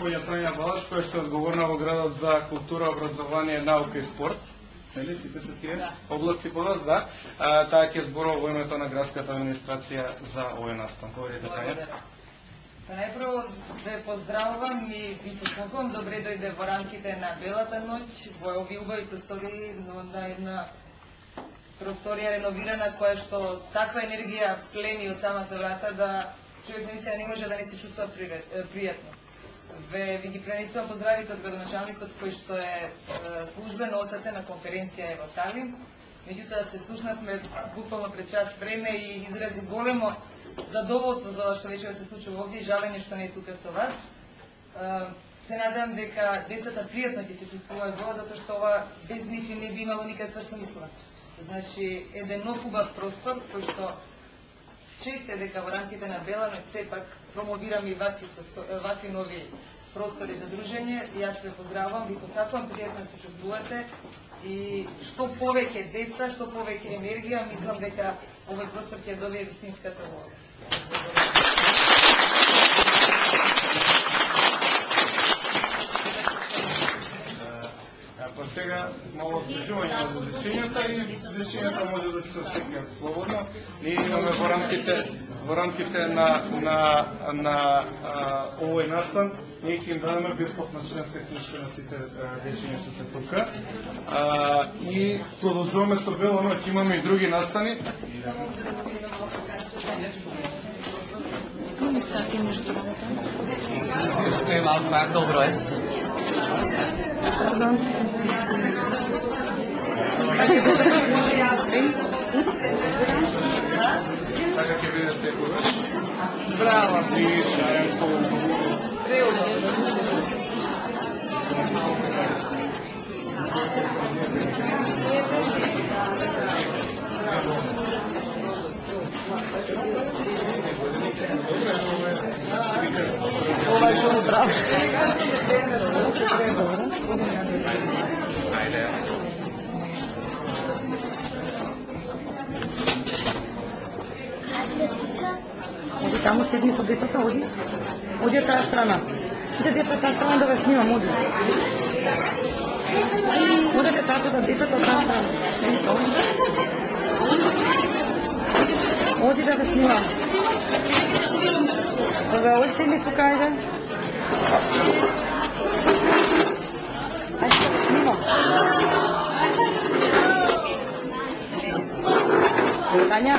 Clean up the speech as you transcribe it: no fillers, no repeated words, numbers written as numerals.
госпоѓа Тања Балаш, која што е одговорна во градот за култура, образование, наука и спорт. Нели, сите се тие области по вас, да. Таа ќе зборува во името на градската администрација за овој настан. Говорите, Тања. Најпрво ве поздравувам и ви посакувам добре дојде во рамките на Белата ноќ, во овие убави простории, но на една просторија реновирана, која што таква енергија плени од самата врата да човек наистина не може да не се чувствува пријатно. Ви ги пренесувам поздравите од градоначалникот кој што е службено осетен на конференција во Талин. Меѓутоа се слушнавме буквално пред час време и изрази големо задоволство за ова што вече се случува овде и жалење што не е тука со вас. Се надевам дека децата пријатно ќе се чувствуваат во ова, затоа што ова без нив не би имало никаква смисла. Значи, еден нов убав простор, кој што чест е дека во рамките на Бела ноќ сепак промовираме и вакви нови простори за дружење. Јас ве поздравувам, ви посакувам пријатно се чувствувате и што повеќе деца, што повеќе енергија, мислам дека овој простор ќе добие вистинската улога. Па сега мало зближување од изречењата и изречењата може да се стекнат слободно. Ние имаме во рамките на овој настан, ние ќе им дадеме бесплатна членска книжка на сите дечиња што се тука. И продолжуваме со Бела ноќ, имаме и други настани. Добро е. Така ќе биде секогаш. Браво! И Шајанко. Ова е што браво! Ајде. Оди таму седни со децата, оди. Оди од таа страна. Сите деца од таа страна да ве снимам, оди. Одете татата, децата од таа страна. Оди да ве снимам. Добре, оди седни тука, ајде. Ајде да ве снимам. Тања.